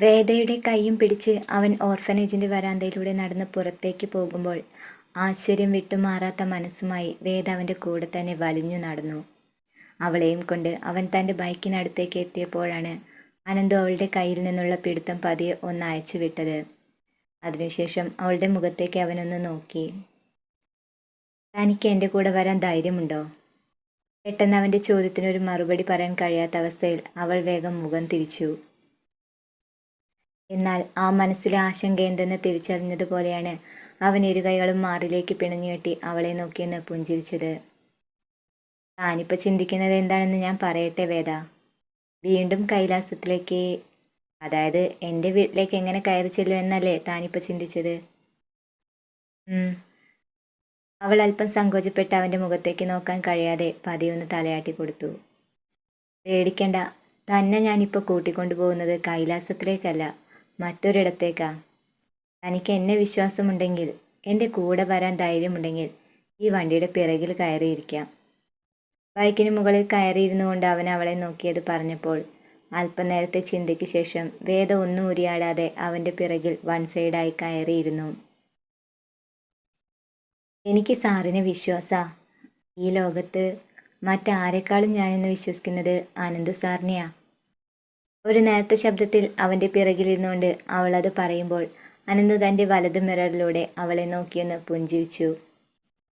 വേദയുടെ കൈയും പിടിച്ച് അവൻ ഓർഫനേജിന്റെ വരാന്തയിലൂടെ നടന്ന് പുറത്തേക്ക് പോകുമ്പോൾ ആശ്ചര്യം വിട്ടുമാറാത്ത മനസ്സുമായി വേദ അവൻ്റെ കൂടെ തന്നെ വലിഞ്ഞു നടന്നു. അവളെയും കൊണ്ട് അവൻ തൻ്റെ ബൈക്കിനടുത്തേക്ക് എത്തിയപ്പോഴാണ് അനന്തു അവളുടെ കയ്യിൽ നിന്നുള്ള പിടുത്തം പതിയെ ഒന്ന് അയച്ചു വിട്ടത്. അതിനുശേഷം അവളുടെ മുഖത്തേക്ക് അവനൊന്ന് നോക്കി. തനിക്ക് എൻ്റെ കൂടെ വരാൻ ധൈര്യമുണ്ടോ? പെട്ടെന്ന് അവൻ്റെ ചോദ്യത്തിനൊരു മറുപടി പറയാൻ കഴിയാത്ത അവസ്ഥയിൽ അവൾ വേഗം മുഖം തിരിച്ചു. എന്നാൽ ആ മനസ്സിലെ ആശങ്ക എന്തെന്ന് തിരിച്ചറിഞ്ഞതുപോലെയാണ് അവൻ ഇരുകൈകളും മാറിലേക്ക് പിണഞ്ഞുകെട്ടി അവളെ നോക്കിയെന്ന് പുഞ്ചിരിച്ചത്. താനിപ്പോൾ ചിന്തിക്കുന്നത് എന്താണെന്ന് ഞാൻ പറയട്ടെ വേദ. വീണ്ടും കൈലാസത്തിലേക്ക്, അതായത് എൻ്റെ വീട്ടിലേക്ക് എങ്ങനെ കയറി ചെല്ലുമെന്നല്ലേ താനിപ്പോൾ ചിന്തിച്ചത്? അവൾ അല്പം സങ്കോചപ്പെട്ട് അവൻ്റെ മുഖത്തേക്ക് നോക്കാൻ കഴിയാതെ പതിയൊന്ന് തലയാട്ടി കൊടുത്തു. പേടിക്കണ്ട, തന്നെ ഞാനിപ്പോൾ കൂട്ടിക്കൊണ്ടുപോകുന്നത് കൈലാസത്തിലേക്കല്ല, മറ്റൊരിടത്തേക്കാ. തനിക്ക് എന്നെ വിശ്വാസമുണ്ടെങ്കിൽ, എൻ്റെ കൂടെ വരാൻ ധൈര്യമുണ്ടെങ്കിൽ ഈ വണ്ടിയുടെ പിറകിൽ കയറിയിരിക്കാം. ബൈക്കിന് മുകളിൽ കയറിയിരുന്നു കൊണ്ട് അവൻ അവളെ നോക്കിയത് പറഞ്ഞപ്പോൾ അല്പനേരത്തെ ചിന്തയ്ക്ക് ശേഷം വേദ ഒന്നും ഉരിയാടാതെ അവൻ്റെ പിറകിൽ വൺ സൈഡായി കയറിയിരുന്നു. എനിക്ക് സാറിനെ വിശ്വാസാ. ഈ ലോകത്ത് മറ്റാരെക്കാളും ഞാനിന്ന് വിശ്വസിക്കുന്നത് അനന്തു സാറിനെയാ. ഒരു നേരത്തെ ശബ്ദത്തിൽ അവൻ്റെ പിറകിലിരുന്നുകൊണ്ട് അവളത് പറയുമ്പോൾ അനന്തു തൻ്റെ വലത് മിററിലൂടെ അവളെ നോക്കിയൊന്ന് പുഞ്ചിരിച്ചു.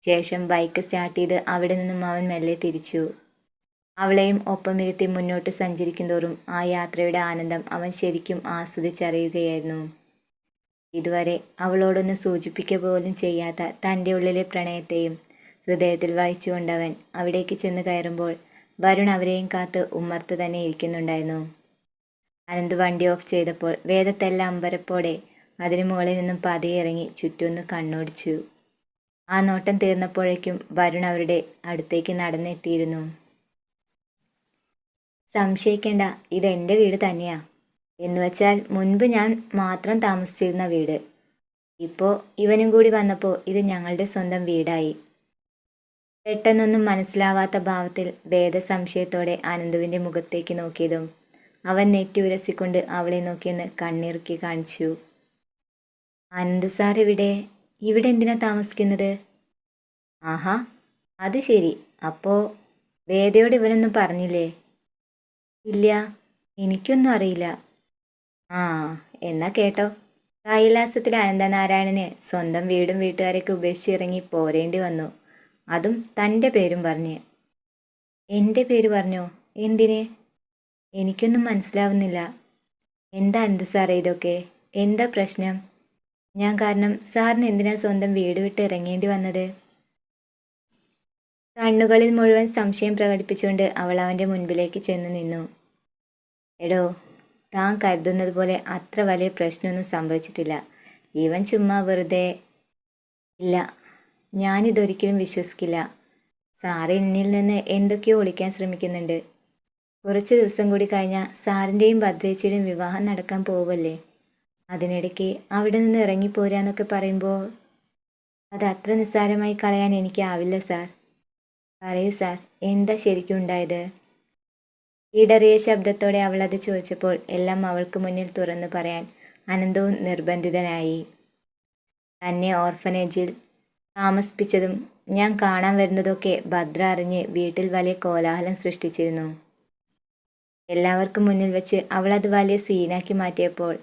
ശേഷം ബൈക്ക് സ്റ്റാർട്ട് ചെയ്ത് അവിടെ നിന്നും അവൻ മെല്ലെ തിരിച്ചു. അവളെയും ഒപ്പമിരുത്തി മുന്നോട്ട് സഞ്ചരിക്കുന്തോറും ആ യാത്രയുടെ ആനന്ദം അവൻ ശരിക്കും ആസ്വദിച്ചറിയുകയായിരുന്നു. ഇതുവരെ അവളോടൊന്ന് സൂചിപ്പിക്കുക പോലും ചെയ്യാത്ത തൻ്റെ ഉള്ളിലെ പ്രണയത്തെയും ഹൃദയത്തിൽ വഹിച്ചുകൊണ്ടവൻ അവിടേക്ക് ചെന്ന് കയറുമ്പോൾ വരുൺ അവരെയും കാത്ത് ഉമ്മർത്ത് തന്നെ ഇരിക്കുന്നുണ്ടായിരുന്നു. അനന്ത് വണ്ടി ഓഫ് ചെയ്തപ്പോൾ വേദത്തെല്ലാം അമ്പരപ്പോടെ അതിന് മുകളിൽ നിന്നും പതിയെ ഇറങ്ങി ചുറ്റൊന്ന് കണ്ണോടിച്ചു. ആ നോട്ടം തീർന്നപ്പോഴേക്കും വരുൺ അവരുടെ അടുത്തേക്ക് നടന്നെത്തിയിരുന്നു. സംശയിക്കേണ്ട, ഇതെൻ്റെ വീട് തന്നെയാ. എന്നുവച്ചാൽ മുൻപ് ഞാൻ മാത്രം താമസിച്ചിരുന്ന വീട്. ഇപ്പോൾ ഇവനും കൂടി വന്നപ്പോൾ ഇത് ഞങ്ങളുടെ സ്വന്തം വീടായി. പെട്ടെന്നൊന്നും മനസ്സിലാവാത്ത ഭാവത്തിൽ വേദ സംശയത്തോടെ അനന്തുവിൻ്റെ മുഖത്തേക്ക് നോക്കിയതും അവൻ നെറ്റി ഉരസിക്കൊണ്ട് അവളെ നോക്കിയൊന്ന് കണ്ണിറുക്കി കാണിച്ചു. അനന്തു സാർ ഇവിടെ എന്തിനാ താമസിക്കുന്നത്? ആഹാ, അത് ശരി. അപ്പോൾ വേദയോട് ഇവനൊന്നും പറഞ്ഞില്ലേ? ഇല്ല, എനിക്കൊന്നും അറിയില്ല. ആ, എന്നാ കേട്ടോ, കൈലാസത്തിലെ അനന്തനാരായണന് സ്വന്തം വീടും വീട്ടുകാരൊക്കെ ഉപേക്ഷിച്ചിറങ്ങി പോരേണ്ടി വന്നു. അതും തൻ്റെ പേരും പറഞ്ഞ്. എൻ്റെ പേര് പറഞ്ഞോ? എന്തിന്? എനിക്കൊന്നും മനസ്സിലാവുന്നില്ല. എന്താ അനന്തു സാറേ ഇതൊക്കെ? എന്താ പ്രശ്നം? ഞാൻ കാരണം സാറിന് എന്തിനാ സ്വന്തം വീട് വിട്ട് ഇറങ്ങേണ്ടി വന്നത്? കണ്ണുകളിൽ മുഴുവൻ സംശയം പ്രകടിപ്പിച്ചുകൊണ്ട് അവൾ അവൻ്റെ മുൻപിലേക്ക് ചെന്ന് നിന്നു. എടോ, താൻ കരുതുന്നത് പോലെ അത്ര വലിയ പ്രശ്നമൊന്നും സംഭവിച്ചിട്ടില്ല. ഇവൻ ചുമ്മാ വെറുതെ. ഇല്ല, ഞാനിതൊരിക്കലും വിശ്വസിക്കില്ല. സാറ് എന്നിൽ നിന്ന് എന്തൊക്കെയോ ഒളിക്കാൻ ശ്രമിക്കുന്നുണ്ട്. കുറച്ച് ദിവസം കൂടി കഴിഞ്ഞാൽ സാറിൻ്റെയും ഭദ്രേച്ചിയുടെയും വിവാഹം നടക്കാൻ പോവല്ലേ. അതിനിടയ്ക്ക് അവിടെ നിന്ന് ഇറങ്ങിപ്പോരാന്നൊക്കെ പറയുമ്പോൾ അത് അത്ര നിസ്സാരമായി കളയാൻ എനിക്കാവില്ല സാർ. പറയൂ സാർ, എന്താ ശരിക്കും ഉണ്ടായത്? ഇടറിയ ശബ്ദത്തോടെ അവൾ അത് ചോദിച്ചപ്പോൾ എല്ലാം അവൾക്ക് മുന്നിൽ തുറന്നു പറയാൻ അനന്തവും നിർബന്ധിതനായി. തന്നെ ഓർഫനേജിൽ താമസിപ്പിച്ചതും ഞാൻ കാണാൻ വരുന്നതൊക്കെ ഭദ്ര അറിഞ്ഞ് വീട്ടിൽ വലിയ കോലാഹലം സൃഷ്ടിച്ചിരുന്നു. എല്ലാവർക്കും മുന്നിൽ വെച്ച് അവൾ അത് വലിയ സീനാക്കി മാറ്റിയപ്പോൾ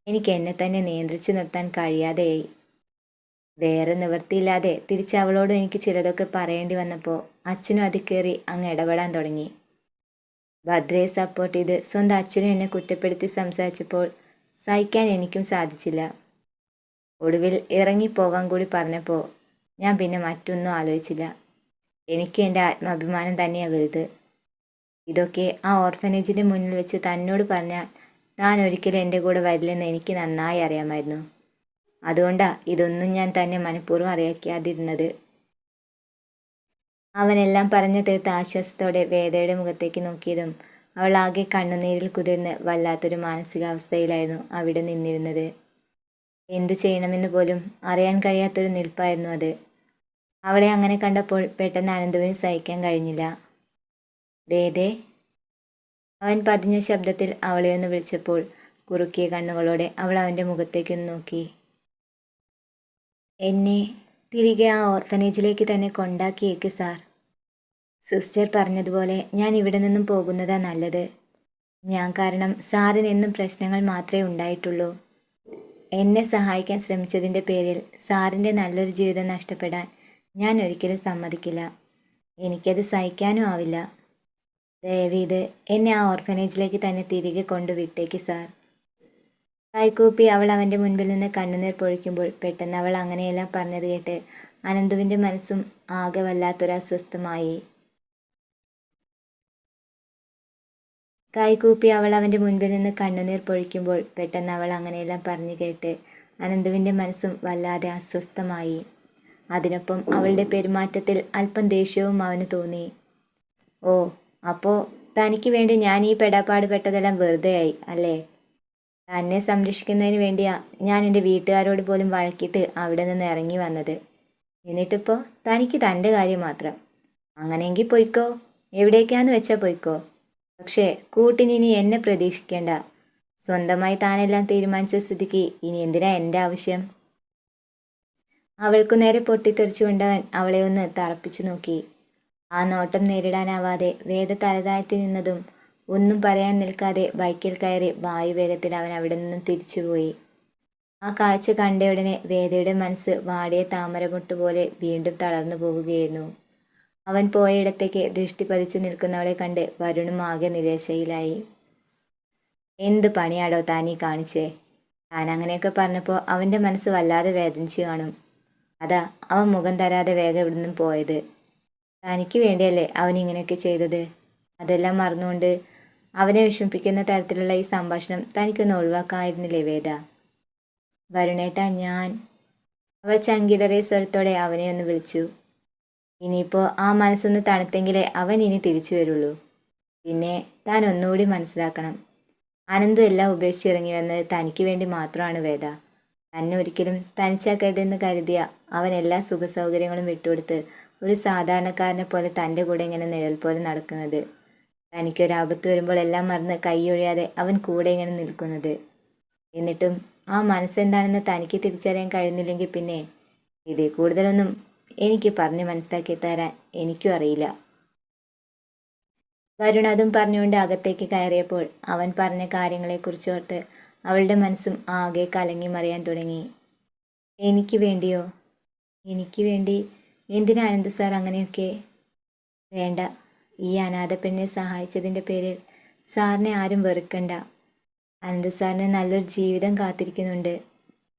എനിക്ക് എന്നെ തന്നെ നിയന്ത്രിച്ചു നിർത്താൻ കഴിയാതെയായി. വേറെ നിവൃത്തിയില്ലാതെ തിരിച്ച് അവളോടും എനിക്ക് ചിലതൊക്കെ പറയേണ്ടി വന്നപ്പോൾ അച്ഛനും അതിൽ കയറി അങ്ങ് ഇടപെടാൻ തുടങ്ങി. ഭദ്രയെ സപ്പോർട്ട് ചെയ്ത് സ്വന്തം അച്ഛനും എന്നെ കുറ്റപ്പെടുത്തി സംസാരിച്ചപ്പോൾ സഹിക്കാൻ എനിക്കും സാധിച്ചില്ല. ഒടുവിൽ ഇറങ്ങിപ്പോകാൻ കൂടി പറഞ്ഞപ്പോൾ ഞാൻ പിന്നെ മറ്റൊന്നും ആലോചിച്ചില്ല. എനിക്കും എൻ്റെ ആത്മാഭിമാനം തന്നെയാണ് വലുത്. ഇതൊക്കെ ആ ഓർഫനേജിൻ്റെ മുന്നിൽ വെച്ച് തന്നോട് പറഞ്ഞാൽ താൻ ഒരിക്കലും എൻ്റെ കൂടെ വരില്ലെന്ന് എനിക്ക് നന്നായി അറിയാമായിരുന്നു. അതുകൊണ്ടാണ് ഇതൊന്നും ഞാൻ തന്നെ മനഃപൂർവ്വം അറിയിക്കാതിരുന്നത്. അവനെല്ലാം പറഞ്ഞു തീർത്ത ആശ്വാസത്തോടെ വേദയുടെ മുഖത്തേക്ക് നോക്കിയതും അവൾ ആകെ കണ്ണുനീരിൽ കുതിർന്ന് വല്ലാത്തൊരു മാനസികാവസ്ഥയിലായിരുന്നു അവിടെ നിന്നിരുന്നത്. എന്തു ചെയ്യണമെന്ന് പോലും അറിയാൻ കഴിയാത്തൊരു നിൽപ്പായിരുന്നു അത്. അവളെ അങ്ങനെ കണ്ടപ്പോൾ പെട്ടെന്ന് അനന്തുവിന് സഹിക്കാൻ കഴിഞ്ഞില്ല. വേദേ, അവൻ പതിഞ്ഞ ശബ്ദത്തിൽ അവളെ ഒന്ന് വിളിച്ചപ്പോൾ കുറുക്കിയ കണ്ണുകളോടെ അവൾ അവൻ്റെ മുഖത്തേക്കൊന്ന് നോക്കി. എന്നെ തിരികെ ആ ഓർഫനേജിലേക്ക് തന്നെ കൊണ്ടാക്കിയേക്ക് സാർ. സിസ്റ്റർ പറഞ്ഞതുപോലെ ഞാൻ ഇവിടെ നിന്നും പോകുന്നതാ നല്ലത്. ഞാൻ കാരണം സാറിന് എന്നും പ്രശ്നങ്ങൾ മാത്രമേ ഉണ്ടായിട്ടുള്ളൂ. എന്നെ സഹായിക്കാൻ ശ്രമിച്ചതിൻ്റെ പേരിൽ സാറിൻ്റെ നല്ലൊരു ജീവിതം നഷ്ടപ്പെടാൻ ഞാൻ ഒരിക്കലും സമ്മതിക്കില്ല. എനിക്കത് സഹിക്കാനും ആവില്ല. ദയവീത് എന്നെ ആ ഓർഫനേജിലേക്ക് തന്നെ തിരികെ കൊണ്ടുവിട്ടേക്ക് സാർ. കൈകൂപ്പി അവൾ അവൻ്റെ മുൻപിൽ നിന്ന് കണ്ണുനീർ പൊഴിക്കുമ്പോൾ പെട്ടെന്ന് അവൾ അങ്ങനെയെല്ലാം പറഞ്ഞത് കേട്ട് അനന്തുവിൻ്റെ മനസ്സും ആകെ വല്ലാത്തൊരസ്വസ്ഥമായി. കൈകൂപ്പി അവൾ അവൻ്റെ മുൻപിൽ നിന്ന് കണ്ണുനീർ പൊഴിക്കുമ്പോൾ പെട്ടെന്ന് അവൾ അങ്ങനെയെല്ലാം പറഞ്ഞു കേട്ട് അനന്തുവിൻ്റെ മനസ്സും വല്ലാതെ അസ്വസ്ഥമായി. അതിനൊപ്പം അവളുടെ പെരുമാറ്റത്തിൽ അല്പം ദേഷ്യവും അവന് തോന്നി. ഓ, അപ്പോൾ തനിക്ക് വേണ്ടി ഞാൻ ഈ പെടാപ്പാട് പെട്ടതെല്ലാം വെറുതെയായി അല്ലേ? തന്നെ സംരക്ഷിക്കുന്നതിന് വേണ്ടിയാ ഞാൻ എൻ്റെ വീട്ടുകാരോട് പോലും വഴക്കിട്ട് അവിടെ നിന്ന് ഇറങ്ങി വന്നത്. എന്നിട്ടിപ്പോൾ തനിക്ക് തൻ്റെ കാര്യം മാത്രം. അങ്ങനെയെങ്കിൽ പൊയ്ക്കോ, എവിടേക്കാന്ന് വെച്ചാൽ പൊയ്ക്കോ. പക്ഷേ കൂട്ടിനിനി എന്നെ പ്രതീക്ഷിക്കേണ്ട. സ്വന്തമായി താനെല്ലാം തീരുമാനിച്ച സ്ഥിതിക്ക് ഇനി എന്തിനാ എൻ്റെ ആവശ്യം? അവൾക്കു നേരെ പൊട്ടിത്തെറിച്ചുകൊണ്ടവൻ അവളെ ഒന്ന് തറപ്പിച്ചു നോക്കി. ആ നോട്ടം നേരിടാനാവാതെ വേദ തലതാഴ്ത്തി നിന്നതും ഒന്നും പറയാൻ നിൽക്കാതെ ബൈക്കിൽ കയറി വായുവേഗത്തിൽ അവൻ അവിടെ നിന്നും തിരിച്ചുപോയി. ആ കാഴ്ച കണ്ടയുടനെ വേദയുടെ മനസ്സ് വാടിയ താമരമുട്ട് പോലെ വീണ്ടും തളർന്നു പോവുകയായിരുന്നു. അവൻ പോയയിടത്തേക്ക് ദൃഷ്ടി പതിച്ചു നിൽക്കുന്നവളെ കണ്ട് വരുണും ആകെ നിരാശയിലായി. എന്ത് പണിയാടോ താനീ കാണിച്ചേ? താൻ അങ്ങനെയൊക്കെ പറഞ്ഞപ്പോൾ അവൻ്റെ മനസ്സ് വല്ലാതെ വേദനിച്ചു കാണും. അതാ അവൻ മുഖം തരാതെ വേഗം ഇവിടുന്ന് പോയത്. തനിക്ക് വേണ്ടിയല്ലേ അവൻ ഇങ്ങനെയൊക്കെ ചെയ്തത്? അതെല്ലാം മറന്നുകൊണ്ട് അവനെ വിഷമിപ്പിക്കുന്ന തരത്തിലുള്ള ഈ സംഭാഷണം തനിക്കൊന്ന് ഒഴിവാക്കാമായിരുന്നില്ലേ വേദ? വരുണേട്ട, ഞാൻ... അവൾ ചങ്കിടറിയ സ്വരത്തോടെ അവനെ ഒന്ന് വിളിച്ചു. ഇനിയിപ്പോൾ ആ മനസ്സൊന്ന് തണുത്തെങ്കിലേ അവൻ ഇനി തിരിച്ചു വരുള്ളൂ. പിന്നെ താൻ ഒന്നുകൂടി മനസ്സിലാക്കണം, അനന്തു എല്ലാം ഉപേക്ഷിച്ചിറങ്ങി വന്നത് തനിക്ക് വേണ്ടി മാത്രമാണ് വേദ. തന്നെ ഒരിക്കലും തനിച്ചാക്കരുതെന്ന് കരുതിയ അവൻ എല്ലാ സുഖസൗകര്യങ്ങളും വിട്ടുകൊടുത്ത് ഒരു സാധാരണക്കാരനെ പോലെ തൻ്റെ കൂടെ ഇങ്ങനെ നിഴൽ പോലെ നടക്കുന്നത്. തനിക്കൊരാപത്ത് വരുമ്പോൾ എല്ലാം മറന്ന് കൈയൊഴിയാതെ അവൻ കൂടെ ഇങ്ങനെ നിൽക്കുന്നത്. എന്നിട്ടും ആ മനസ്സെന്താണെന്ന് തനിക്ക് തിരിച്ചറിയാൻ കഴിയുന്നില്ലെങ്കിൽ പിന്നെ ഇതിൽ കൂടുതലൊന്നും എനിക്ക് പറഞ്ഞ് മനസ്സിലാക്കി തരാൻ എനിക്കും അറിയില്ല. വരുൺ അതും പറഞ്ഞുകൊണ്ട് അകത്തേക്ക് കയറിയപ്പോൾ അവൻ പറഞ്ഞ കാര്യങ്ങളെക്കുറിച്ചോർത്ത് അവളുടെ മനസ്സും ആകെ കലങ്ങി മറിയാൻ തുടങ്ങി. എനിക്ക് വേണ്ടിയോ? എനിക്ക് വേണ്ടി എന്തിനാ അനന്ത് സാർ അങ്ങനെയൊക്കെ? വേണ്ട, ഈ അനാഥ പെണ്ണിനെ സഹായിച്ചതിൻ്റെ പേരിൽ സാറിനെ ആരും വെറുക്കണ്ട. അനന്ത് സാറിന് നല്ലൊരു ജീവിതം കാത്തിരിക്കുന്നുണ്ട്.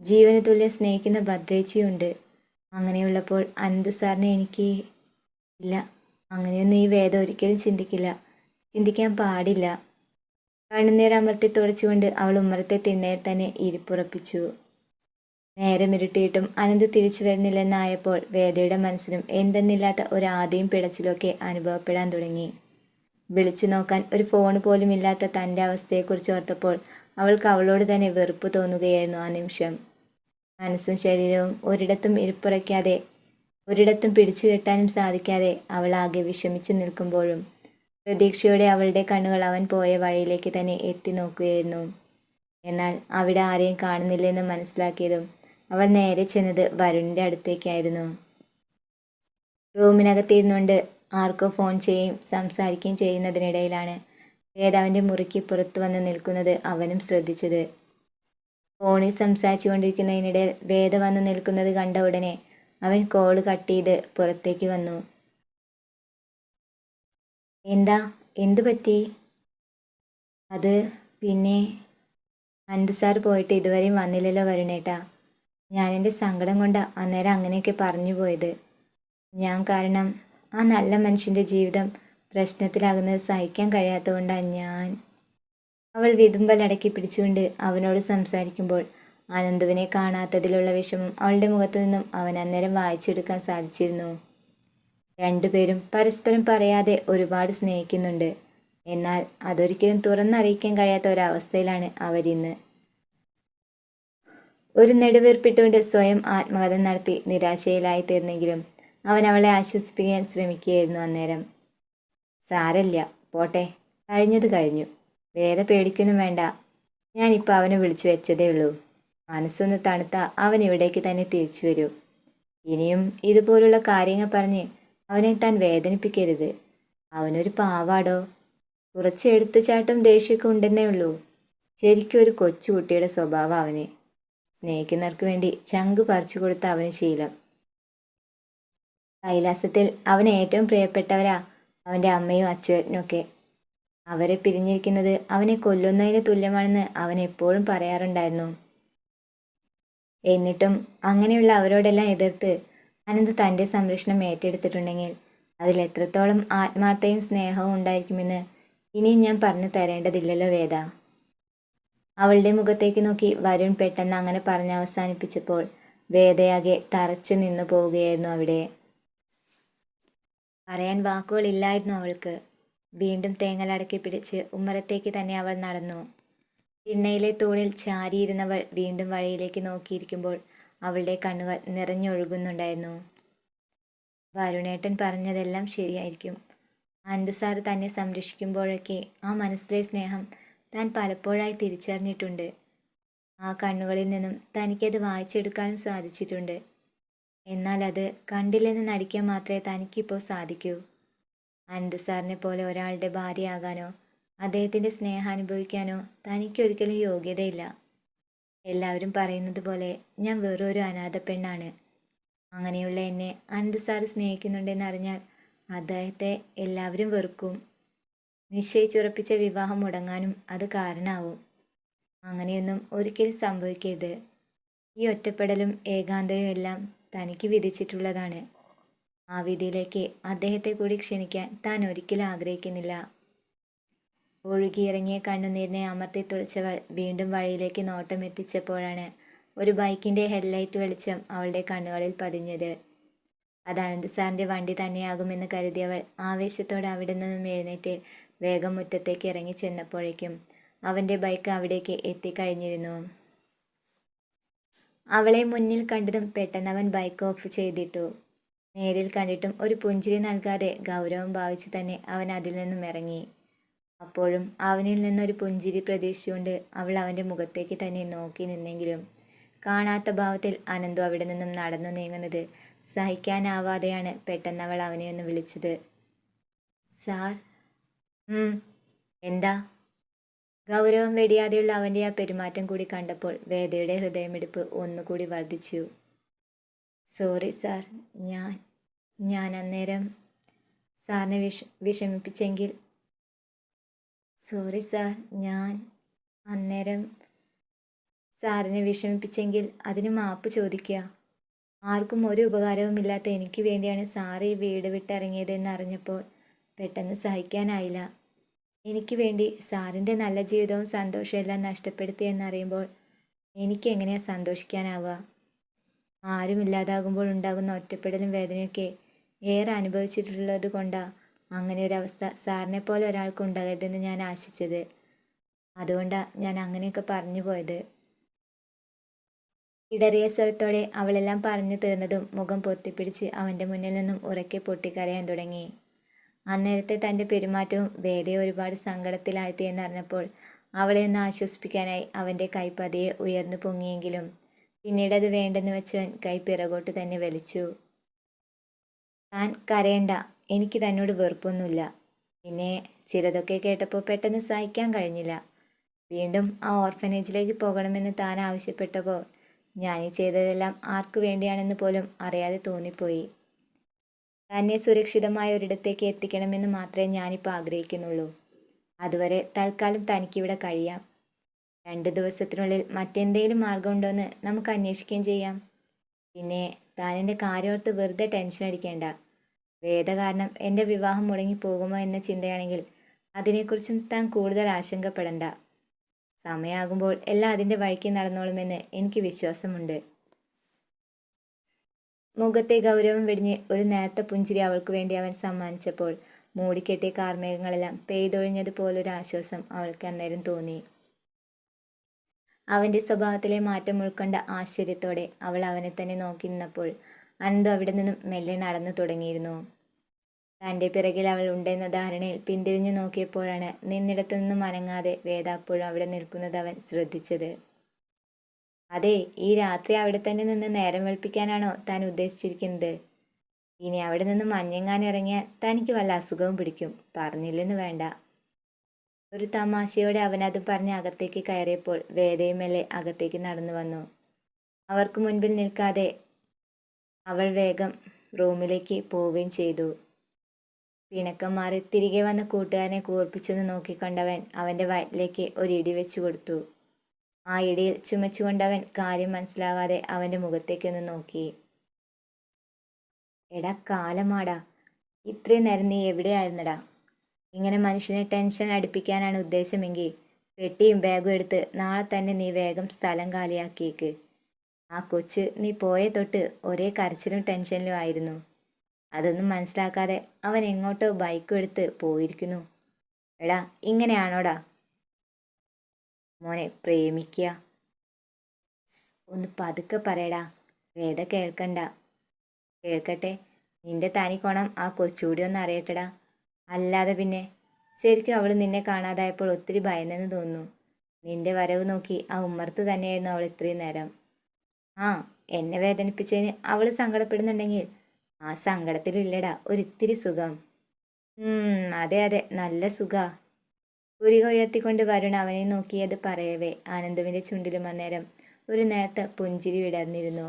ജീവന് തുല്യം സ്നേഹിക്കുന്ന ഭദ്രേച്ചിയുണ്ട്. അങ്ങനെയുള്ളപ്പോൾ അനന്ത് സാറിനെ എനിക്ക്... ഇല്ല, അങ്ങനെയൊന്നും ഈ വേദം ഒരിക്കലും ചിന്തിക്കില്ല, ചിന്തിക്കാൻ പാടില്ല. കണ്ണുനീർ അമർത്തി തുടച്ചുകൊണ്ട് അവൾ ഉമ്മറത്തെ തിണ്ണയിൽ തന്നെ ഇരിപ്പുറപ്പിച്ചു. നേരം ഇരുട്ടിയിട്ടും അനന്ത് തിരിച്ചു വരുന്നില്ലെന്നായപ്പോൾ വേദയുടെ മനസ്സിലും എന്തെന്നില്ലാത്ത ഒരു ആദിയും പിടച്ചിലൊക്കെ അനുഭവപ്പെടാൻ തുടങ്ങി. വിളിച്ചു നോക്കാൻ ഒരു ഫോൺ പോലും ഇല്ലാത്ത തൻ്റെ അവസ്ഥയെക്കുറിച്ച് ഓർത്തപ്പോൾ അവൾക്ക് അവളോട് തന്നെ വെറുപ്പ് തോന്നുകയായിരുന്നു ആ നിമിഷം. മനസ്സും ശരീരവും ഒരിടത്തും ഇരിപ്പുറയ്ക്കാതെ, ഒരിടത്തും പിടിച്ചു കെട്ടാനും സാധിക്കാതെ അവൾ ആകെ വിഷമിച്ചു നിൽക്കുമ്പോഴും പ്രതീക്ഷയോടെ അവളുടെ കണ്ണുകൾ അവൻ പോയ വഴിയിലേക്ക് തന്നെ എത്തി നോക്കുകയായിരുന്നു. എന്നാൽ അവിടെ ആരെയും കാണുന്നില്ലെന്ന് മനസ്സിലാക്കിയതും അവൾ നേരെ ചെന്നത് വരുണിൻ്റെ അടുത്തേക്കായിരുന്നു. റൂമിനകത്തിരുന്നുകൊണ്ട് ആർക്കോ ഫോൺ ചെയ്യുകയും സംസാരിക്കുകയും ചെയ്യുന്നതിനിടയിലാണ് വേദ അവൻ്റെ മുറിക്ക് പുറത്തു വന്ന് നിൽക്കുന്നത് അവനും ശ്രദ്ധിച്ചത്. ഫോണിൽ സംസാരിച്ചു കൊണ്ടിരിക്കുന്നതിനിടയിൽ വേദ വന്ന് നിൽക്കുന്നത് കണ്ട ഉടനെ അവൻ കോള് കട്ട് ചെയ്ത് പുറത്തേക്ക് വന്നു. എന്താ, എന്തു പറ്റി? അത് പിന്നെ അനന്ത് സാർ പോയിട്ട് ഇതുവരെയും വന്നില്ലല്ലോ വരുണേട്ടാ. ഞാനെൻ്റെ സങ്കടം കൊണ്ടാ അന്നേരം അങ്ങനെയൊക്കെ പറഞ്ഞു പോയത്. ഞാൻ കാരണം ആ നല്ല മനുഷ്യൻ്റെ ജീവിതം പ്രശ്നത്തിലാകുന്നത് സഹിക്കാൻ കഴിയാത്തതുകൊണ്ടാണ് ഞാൻ... അവൾ വിതുമ്പലടക്കി പിടിച്ചുകൊണ്ട് അവനോട് സംസാരിക്കുമ്പോൾ അനന്തുവിനെ കാണാത്തതിലുള്ള വിഷമം അവളുടെ മുഖത്തു നിന്നും അവൻ അന്നേരം വായിച്ചെടുക്കാൻ സാധിച്ചിരുന്നു. രണ്ടുപേരും പരസ്പരം പറയാതെ ഒരുപാട് സ്നേഹിക്കുന്നുണ്ട്. എന്നാൽ അതൊരിക്കലും തുറന്നറിയിക്കാൻ കഴിയാത്ത ഒരവസ്ഥയിലാണ് അവരിന്ന്. ഒരു നെടുവീർപ്പിട്ടുകൊണ്ട് സ്വയം ആത്മഹത്യ നടത്തി നിരാശയിലായി തീർന്നെങ്കിലും അവൻ അവളെ ആശ്വസിപ്പിക്കാൻ ശ്രമിക്കുകയായിരുന്നു അന്നേരം. സാരല്ല, പോട്ടെ, കഴിഞ്ഞത് കഴിഞ്ഞു. വേദ പേടിക്കൊന്നും വേണ്ട. ഞാനിപ്പോൾ അവനെ വിളിച്ചു വെച്ചതേ ഉള്ളൂ. മനസ്സൊന്ന് തണുത്ത അവൻ ഇവിടേക്ക് തന്നെ തിരിച്ചു വരൂ. ഇനിയും ഇതുപോലുള്ള കാര്യങ്ങൾ പറഞ്ഞ് അവനെ താൻ വേദനിപ്പിക്കരുത്. അവനൊരു പാവാടോ. കുറച്ച് എടുത്തുചാട്ടം ദേഷ്യമൊക്കെ ഉണ്ടെന്നേ ഉള്ളൂ. ശരിക്കും ഒരു കൊച്ചുകുട്ടിയുടെ സ്വഭാവം അവന്. സ്നേഹിക്കുന്നവർക്ക് വേണ്ടി ചങ്ക് പറിച്ചു കൊടുത്ത അവന് ശീലം. കൈലാസത്തിൽ അവന് ഏറ്റവും പ്രിയപ്പെട്ടവരാ അവൻ്റെ അമ്മയും അച്ഛനൊക്കെ. അവരെ പിരിഞ്ഞിരിക്കുന്നത് അവനെ കൊല്ലുന്നതിന് തുല്യമാണെന്ന് അവൻ എപ്പോഴും പറയാറുണ്ടായിരുന്നു. എന്നിട്ടും അങ്ങനെയുള്ള അവരോടെല്ലാം എതിർത്ത് അനന്ത് തൻ്റെ സംരക്ഷണം ഏറ്റെടുത്തിട്ടുണ്ടെങ്കിൽ അതിൽ എത്രത്തോളം ആത്മാർത്ഥയും സ്നേഹവും ഉണ്ടായിരിക്കുമെന്ന് ഇനിയും ഞാൻ പറഞ്ഞു തരേണ്ടതില്ലല്ലോ വേദ. അവളുടെ മുഖത്തേക്ക് നോക്കി വരുൺ പെട്ടെന്ന് അങ്ങനെ പറഞ്ഞ് അവസാനിപ്പിച്ചപ്പോൾ വേദയാകെ തറച്ചു നിന്നു പോവുകയായിരുന്നു അവിടെ. പറയാൻ വാക്കുകളില്ലായിരുന്നു അവൾക്ക്. വീണ്ടും തേങ്ങലടക്കി പിടിച്ച് ഉമ്മറത്തേക്ക് തന്നെ അവൾ നടന്നു. തിണ്ണയിലെ തൂണിൽ ചാരിയിരുന്നവൾ വീണ്ടും വഴിയിലേക്ക് നോക്കിയിരിക്കുമ്പോൾ അവളുടെ കണ്ണുകൾ നിറഞ്ഞൊഴുകുന്നുണ്ടായിരുന്നു. വരുണേട്ടൻ പറഞ്ഞതെല്ലാം ശരിയായിരിക്കും. അനന്തു സാറ് തന്നെ സംരക്ഷിക്കുമ്പോഴൊക്കെ ആ മനസ്സിലെ സ്നേഹം താൻ പലപ്പോഴായി തിരിച്ചറിഞ്ഞിട്ടുണ്ട്. ആ കണ്ണുകളിൽ നിന്നും തനിക്കത് വായിച്ചെടുക്കാനും സാധിച്ചിട്ടുണ്ട്. എന്നാൽ അത് കണ്ടില്ലെന്ന് നടിക്കാൻ മാത്രമേ തനിക്കിപ്പോൾ സാധിക്കൂ. അനന്തു സാറിനെ പോലെ ഒരാളുടെ ഭാര്യയാകാനോ അദ്ദേഹത്തിൻ്റെ സ്നേഹം അനുഭവിക്കാനോ തനിക്കൊരിക്കലും യോഗ്യതയില്ല. എല്ലാവരും പറയുന്നത് പോലെ ഞാൻ വെറൊരു അനാഥ പെണ്ണാണ്. അങ്ങനെയുള്ള എന്നെ അനന്തു സാറ് സ്നേഹിക്കുന്നുണ്ടെന്നറിഞ്ഞാൽ അദ്ദേഹത്തെ എല്ലാവരും വെറുക്കും. നിശ്ചയിച്ചുറപ്പിച്ച വിവാഹം മുടങ്ങാനും അത് കാരണമാവും. അങ്ങനെയൊന്നും ഒരിക്കലും സംഭവിക്കരുത്. ഈ ഒറ്റപ്പെടലും ഏകാന്തയും എല്ലാം തനിക്ക് വിധിച്ചിട്ടുള്ളതാണ്. ആ വിധിയിലേക്ക് അദ്ദേഹത്തെ കൂടി ക്ഷണിക്കാൻ താൻ ഒരിക്കലും ആഗ്രഹിക്കുന്നില്ല. ഒഴുകിയിറങ്ങിയ കണ്ണുനീരിനെ അമർത്തി തുളച്ചവൾ വീണ്ടും വഴിയിലേക്ക് നോട്ടം എത്തിച്ചപ്പോഴാണ് ഒരു ബൈക്കിൻ്റെ ഹെഡ്ലൈറ്റ് വെളിച്ചം അവളുടെ കണ്ണുകളിൽ പതിഞ്ഞത്. അത് അനന്ത് സാറിൻ്റെ വണ്ടി തന്നെയാകുമെന്ന് കരുതിയവൾ ആവേശത്തോടെ അവിടെ നിന്നും എഴുന്നേറ്റ് വേഗം മുറ്റത്തേക്ക് ഇറങ്ങി ചെന്നപ്പോഴേക്കും അവൻ്റെ ബൈക്ക് അവിടേക്ക് എത്തിക്കഴിഞ്ഞിരുന്നു. അവളെ മുന്നിൽ കണ്ടതും പെട്ടെന്ന് അവൻ ബൈക്ക് ഓഫ് ചെയ്തിട്ടു. നേരിൽ കണ്ടിട്ടും ഒരു പുഞ്ചിരി നൽകാതെ ഗൗരവം ഭാവിച്ചു തന്നെ അവൻ അതിൽ നിന്നും ഇറങ്ങി. അപ്പോഴും അവനിൽ നിന്നൊരു പുഞ്ചിരി പ്രതീക്ഷിച്ചുകൊണ്ട് അവൾ അവൻ്റെ മുഖത്തേക്ക് തന്നെ നോക്കി നിന്നെങ്കിലും കാണാത്ത ഭാവത്തിൽ അനന്തു അവിടെ നിന്നും നടന്നു നീങ്ങുന്നത് സഹിക്കാനാവാതെയാണ് പെട്ടെന്ന് അവൾ അവനെ ഒന്ന് വിളിച്ചത്. സാർ. എന്താ? ഗൗരവം വെടിയാതെയുള്ള അവൻ്റെ ആ പെരുമാറ്റം കൂടി കണ്ടപ്പോൾ വേദയുടെ ഹൃദയമിടിപ്പ് ഒന്നുകൂടി വർദ്ധിച്ചു. സോറി സാർ, ഞാൻ അന്നേരം സാറിനെ വിഷമിപ്പിച്ചെങ്കിൽ. സോറി സാർ, ഞാൻ അന്നേരം സാറിനെ വിഷമിപ്പിച്ചെങ്കിൽ അതിന് മാപ്പ് ചോദിക്കുക. ആർക്കും ഒരു ഉപകാരവുമില്ലാത്ത എനിക്ക് വേണ്ടിയാണ് സാറ് ഈ വീട് വിട്ടിറങ്ങിയതെന്ന് അറിഞ്ഞപ്പോൾ പെട്ടെന്ന് സഹിക്കാനായില്ല. എനിക്ക് വേണ്ടി സാറിൻ്റെ നല്ല ജീവിതവും സന്തോഷവും എല്ലാം നഷ്ടപ്പെടുത്തിയെന്നറിയുമ്പോൾ എനിക്കെങ്ങനെയാണ് സന്തോഷിക്കാനാവുക? ആരുമില്ലാതാകുമ്പോൾ ഉണ്ടാകുന്ന ഒറ്റപ്പെടലും വേദനയൊക്കെ ഏറെ അനുഭവിച്ചിട്ടുള്ളത് കൊണ്ടാണ് അങ്ങനെ ഒരവസ്ഥ സാറിനെ പോലെ ഒരാൾക്ക് ഉണ്ടാകരുതെന്ന് ഞാൻ ആശിച്ചത്. അതുകൊണ്ടാണ് ഞാൻ അങ്ങനെയൊക്കെ പറഞ്ഞു പോയത്. ഇടറിയ സ്വരത്തോടെ അവളെല്ലാം പറഞ്ഞു തീർന്നതും മുഖം പൊത്തിപ്പിടിച്ച് അവൻ്റെ മുന്നിൽ നിന്നും ഉറക്കെ പൊട്ടിക്കരയാൻ തുടങ്ങി. അന്നേരത്തെ തൻ്റെ പെരുമാറ്റവും വേദയെ ഒരുപാട് സങ്കടത്തിലാഴ്ത്തിയെന്നറിഞ്ഞപ്പോൾ അവളെ ഒന്ന് ആശ്വസിപ്പിക്കാനായി അവൻ്റെ കൈ പതിയെ ഉയർന്നു പൊങ്ങിയെങ്കിലും പിന്നീട് അത് വേണ്ടെന്ന് വെച്ചവൻ കൈ പിറകോട്ട് തന്നെ വലിച്ചു. താൻ കരയണ്ട, എനിക്ക് തന്നോട് വെറുപ്പൊന്നുമില്ല. പിന്നെ ചിലതൊക്കെ കേട്ടപ്പോൾ പെട്ടെന്ന് സഹിക്കാൻ കഴിഞ്ഞില്ല. വീണ്ടും ആ ഓർഫനേജിലേക്ക് പോകണമെന്ന് താൻ ആവശ്യപ്പെട്ടപ്പോൾ ഞാനീ ചെയ്തതെല്ലാം ആർക്കു വേണ്ടിയാണെന്ന് പോലും അറിയാതെ തോന്നിപ്പോയി. തന്നെ സുരക്ഷിതമായ ഒരിടത്തേക്ക് എത്തിക്കണമെന്ന് മാത്രമേ ഞാനിപ്പോൾ ആഗ്രഹിക്കുന്നുള്ളൂ. അതുവരെ തൽക്കാലം തനിക്കിവിടെ കഴിയാം. 2 ദിവസത്തിനുള്ളിൽ മറ്റെന്തെങ്കിലും മാർഗമുണ്ടോ എന്ന് നമുക്ക് അന്വേഷിക്കുകയും ചെയ്യാം. പിന്നെ താൻ എൻ്റെ കാര്യമോർത്ത് വെറുതെ ടെൻഷൻ അടിക്കേണ്ട. വേദ കാരണം എൻ്റെ വിവാഹം മുടങ്ങിപ്പോകുമോ എന്ന ചിന്തയാണെങ്കിൽ അതിനെക്കുറിച്ചും താൻ കൂടുതൽ ആശങ്കപ്പെടണ്ട. സമയമാകുമ്പോൾ എല്ലാം അതിൻ്റെ വഴിക്ക് നടന്നോളുമെന്ന് എനിക്ക് വിശ്വാസമുണ്ട്. മുഖത്തെ ഗൗരവം വെടിഞ്ഞ് ഒരു നേർത്ത പുഞ്ചിരി അവൾക്ക് വേണ്ടി അവൻ സമ്മാനിച്ചപ്പോൾ മൂടിക്കെട്ടിയ കാർമേഘങ്ങളെല്ലാം പെയ്തൊഴിഞ്ഞതുപോലൊരു ആശ്വാസം അവൾക്ക് അന്നേരം തോന്നി. അവൻ്റെ സ്വഭാവത്തിലെ മാറ്റം ഉൾക്കൊണ്ട ആശ്ചര്യത്തോടെ അവൾ അവനെ തന്നെ നോക്കി നിന്നപ്പോൾ അനന്തു അവിടെ നിന്നും മെല്ലെ നടന്നു തുടങ്ങിയിരുന്നു. തൻ്റെ പിറകിൽ അവൾ ഉണ്ടെന്ന ധാരണയിൽ പിന്തിരിഞ്ഞു നോക്കിയപ്പോഴാണ് നിന്നിടത്തു നിന്നും അനങ്ങാതെ വേദ അപ്പോഴും അവിടെ നിൽക്കുന്നത് അവൻ ശ്രദ്ധിച്ചത്. അതെ, ഈ രാത്രി അവിടെ തന്നെ നിന്ന് നേരം വെളുപ്പിക്കാനാണോ താൻ ഉദ്ദേശിച്ചിരിക്കുന്നത്? ഇനി അവിടെ നിന്ന് മഞ്ഞെങ്ങാൻ ഇറങ്ങിയാൽ തനിക്ക് വല്ല അസുഖവും പിടിക്കും. പറഞ്ഞില്ലെന്ന് വേണ്ട. ഒരു തമാശയോടെ അവനത് പറഞ്ഞ് അകത്തേക്ക് കയറിയപ്പോൾ വേദയും മെല്ലെ അകത്തേക്ക് നടന്നു വന്നു. അവർക്ക് മുൻപിൽ നിൽക്കാതെ അവൾ വേഗം റൂമിലേക്ക് പോവുകയും ചെയ്തു. പിണക്കം മാറി തിരികെ വന്ന കൂട്ടുകാരനെ കൂർപ്പിച്ചൊന്ന് നോക്കിക്കൊണ്ടവൻ അവൻ്റെ വയറ്റിലേക്ക് ഒരിടി വെച്ചു കൊടുത്തു. ആ ഇടിയിൽ ചുമച്ചുകൊണ്ടവൻ കാര്യം മനസ്സിലാവാതെ അവൻ്റെ മുഖത്തേക്കൊന്ന് നോക്കി. എടാ കാലമാടാ, ഇത്രയും നേരം നീ എവിടെയായിരുന്നടാ? ഇങ്ങനെ മനുഷ്യനെ ടെൻഷൻ അടുപ്പിക്കാനാണ് ഉദ്ദേശമെങ്കിൽ പെട്ടിയും ബാഗും എടുത്ത് നാളെ തന്നെ നീ വേഗം സ്ഥലം കാലിയാക്കിയേക്ക്. ആ കൊച്ച് നീ പോയ തൊട്ട് ഒരേ കരച്ചിലും ടെൻഷനിലും ആയിരുന്നു. അതൊന്നും മനസ്സിലാക്കാതെ അവൻ എങ്ങോട്ടോ ബൈക്കും എടുത്ത് പോയിരിക്കുന്നു. എടാ, ഇങ്ങനെയാണോടാ മോനെ പ്രേമിക്കുക? ഒന്ന് പതുക്കെ പറയടാ. വേദ കേൾക്കണ്ട. കേൾക്കട്ടെ. നിന്റെ തനി കോണം ആ കൊച്ചുകൂടി ഒന്ന് അറിയട്ടടാ. അല്ലാതെ പിന്നെ. ശരിക്കും അവൾ നിന്നെ കാണാതായപ്പോൾ ഒത്തിരി ഭയന്നെന്ന് തോന്നുന്നു. നിന്റെ വരവ് നോക്കി ആ ഉമ്മർത്ത് തന്നെയായിരുന്നു അവൾ ഇത്രയും നേരം. ആ, എന്നെ വേദനിപ്പിച്ചതിന് അവൾ സങ്കടപ്പെടുന്നുണ്ടെങ്കിൽ ആ സങ്കടത്തിലില്ലടാ ഒരിത്തിരി സുഖം. അതെ അതെ, നല്ല സുഖാ. പുരിക ഉയർത്തിക്കൊണ്ട് വരുൺ അവനെ നോക്കിയത് പറയവേ ആനന്ദുവിൻ്റെ ചുണ്ടിലും അന്നേരം ഒരു നേരത്തെ പുഞ്ചിരി വിടർന്നിരുന്നു.